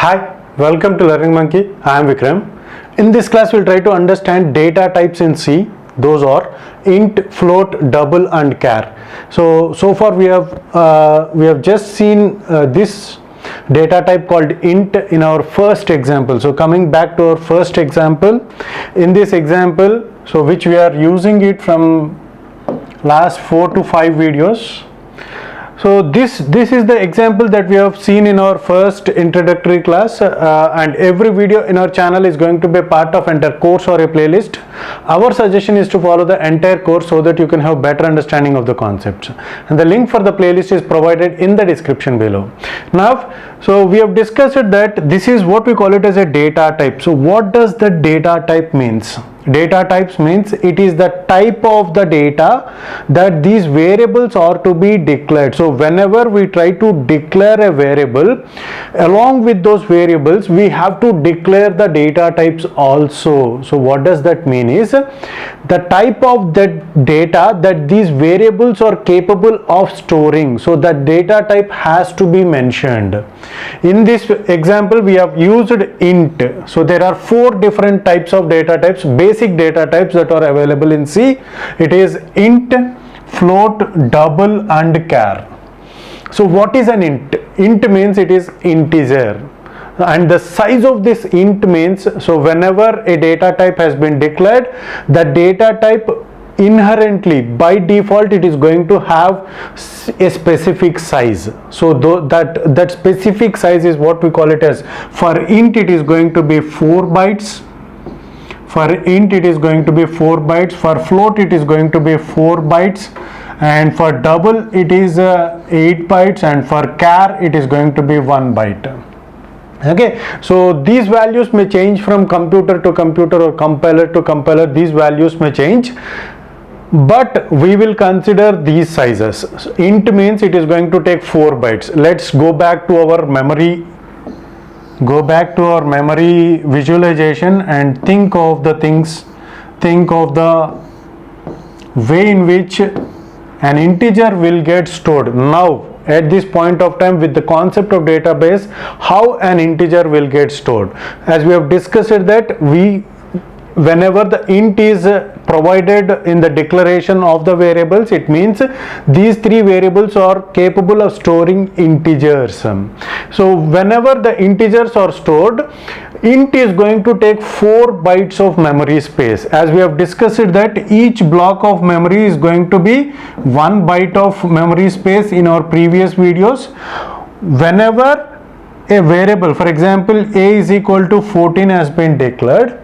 Hi, welcome to Learning Monkey. I am Vikram. In this class, we'll try to understand data types in C. Those are int, float, double, and char. So far we have just seen this data type called int in our first example. So coming back to our first example, in this example, so which we are using it from last 4 to 5 videos. So this is the example that we have seen in our first introductory class, and every video in our channel is going to be a part of entire course or a playlist. Our suggestion is to follow the entire course so that you can have better understanding of the concepts, and the link for the playlist is provided in the description below. Now, so we have discussed that this is what we call it as a data type. So what does the data type means? Data types means it is the type of the data that these variables are to be declared. So whenever we try to declare a variable, along with those variables we have to declare the data types also. So what does that mean is the type of that data that these variables are capable of storing. So that data type has to be mentioned. In this example we have used int. So there are 4 different types of data types, basic data types that are available in C. It is int, float, double, and char. So what is an int? Int means it is integer, and the size of this int means, so whenever a data type has been declared, the data type inherently by default it is going to have a specific size. So that specific size is what we call it as, for int it is going to be 4 bytes, for int it is going to be 4 bytes, for float it is going to be 4 bytes, and for double it is 8 bytes, and for char it is going to be 1 byte. Okay, so these values may change from computer to computer or compiler to compiler. These values may change, but we will consider these sizes. So int means it is going to take 4 bytes. Let's go back to our memory. Go back to our memory visualization and think of the way in which an integer will get stored. Now at this point of time, with the concept of database, how an integer will get stored, as we have discussed that whenever the int is provided in the declaration of the variables, it means these 3 variables are capable of storing integers. So whenever the integers are stored, int is going to take 4 bytes of memory space. As we have discussed that each block of memory is going to be 1 byte of memory space in our previous videos. Whenever a variable, for example a is equal to 14 has been declared,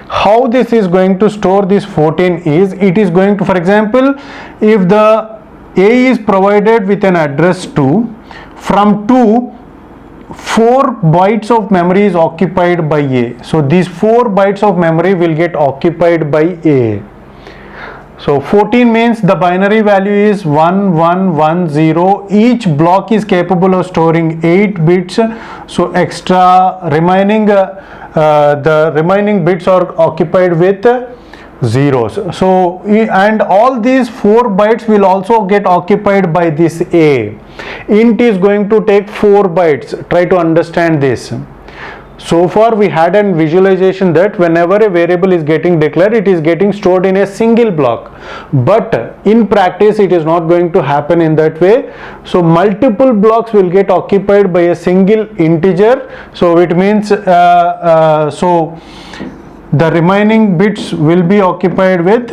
how this is going to store this 14 is, it is going to, for example, if the a is provided with an address 2, from 2 4 bytes of memory is occupied by a. So these 4 bytes of memory will get occupied by a. So 14 means the binary value is 1110. Each block is capable of storing 8 bits. So extra remaining the remaining bits are occupied with zeros. So and all these 4 bytes will also get occupied by this a. Int is going to take 4 bytes. Try to understand this. So far we had a visualization that whenever a variable is getting declared, it is getting stored in a single block, but in practice it is not going to happen in that way. So multiple blocks will get occupied by a single integer. So it means so the remaining bits will be occupied with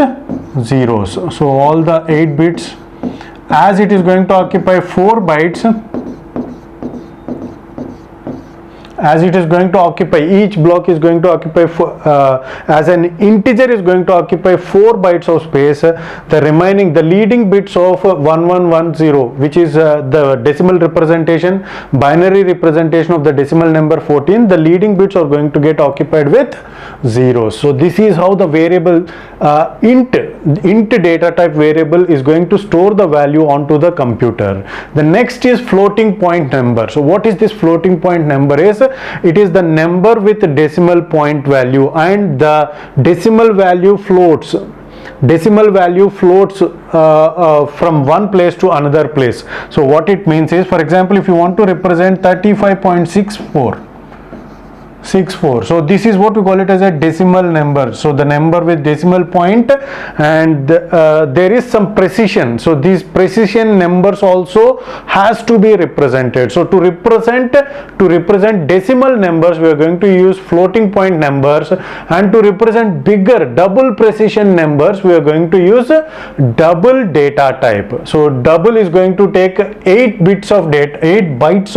zeros. So all the 8 bits, as it is going to occupy 4 bytes, as it is going to occupy, each block is going to occupy as an integer is going to occupy 4 bytes of space. The leading bits of 1110, which is the decimal representation, binary representation of the decimal number 14, the leading bits are going to get occupied with zeros. So this is how the variable int data type variable is going to store the value onto the computer. The next is floating point number. So what is this floating point number is? It is the number with decimal point value, and the decimal value floats from one place to another place. So what it means is, for example, if you want to represent 35.64, 64. So this is what we call it as a decimal number. So the number with decimal point, and there is some precision. So these precision numbers also has to be represented. So to represent decimal numbers, we are going to use floating point numbers, and to represent bigger double precision numbers, we are going to use double data type. So double is going to take 8 bits of data, 8 bytes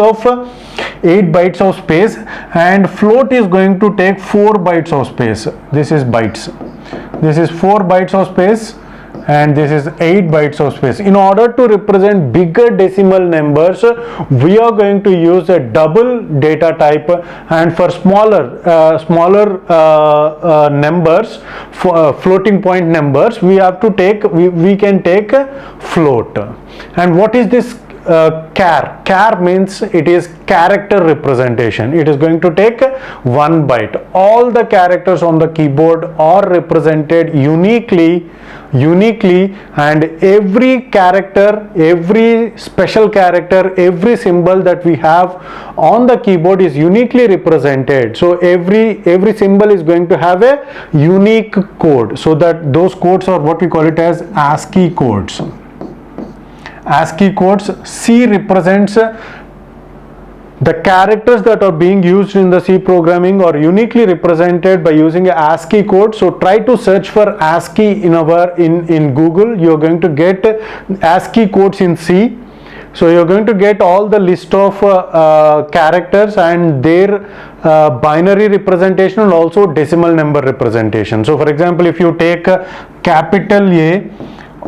of space, and float is going to take 4 bytes of space. This is bytes. This is 4 bytes of space, and this is 8 bytes of space. In order to represent bigger decimal numbers, we are going to use a double data type, and for smaller numbers, floating point numbers, we have to take, we can take float. And what is this char? Char means it is character representation. It is going to take 1 byte. All the characters on the keyboard are represented uniquely, and every character, every special character, every symbol that we have on the keyboard is uniquely represented. So every symbol is going to have a unique code. So that those codes are what we call it as ASCII codes. ASCII codes. C represents the characters that are being used in the C programming are uniquely represented by using a ASCII code. So try to search for ASCII in Google. You are going to get ASCII codes in C. So you are going to get all the list of characters and their binary representation and also decimal number representation. So for example, if you take capital A,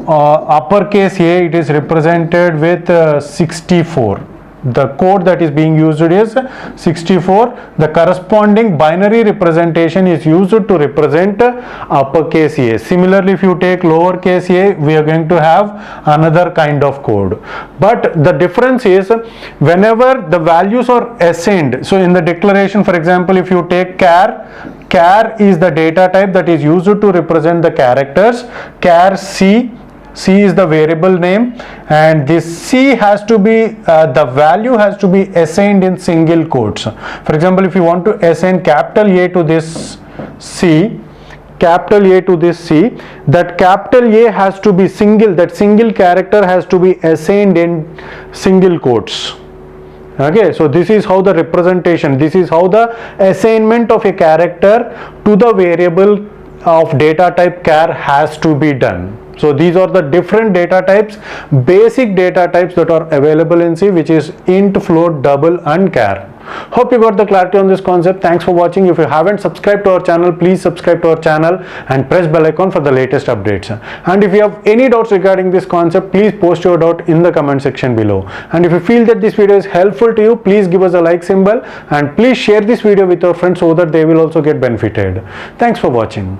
uppercase A, it is represented with 64. The code that is being used is 64. The corresponding binary representation is used to represent uppercase A. Similarly, if you take lowercase a, we are going to have another kind of code. But the difference is whenever the values are assigned. So in the declaration, for example, if you take char is the data type that is used to represent the characters. Char C is the variable name, and this C has to be, the value has to be assigned in single quotes. For example, if you want to assign capital A to this C, that capital A has to be single, that single character has to be assigned in single quotes. Okay, so this is how the representation, this is how the assignment of a character to the variable of data type char has to be done. So these are the different data types, basic data types that are available in C, which is int, float, double and char. Hope you got the clarity on this concept. Thanks for watching. If you haven't subscribed to our channel, please subscribe to our channel and press bell icon for the latest updates. And if you have any doubts regarding this concept, please post your doubt in the comment section below. And if you feel that this video is helpful to you, please give us a like symbol and please share this video with your friends so that they will also get benefited. Thanks for watching.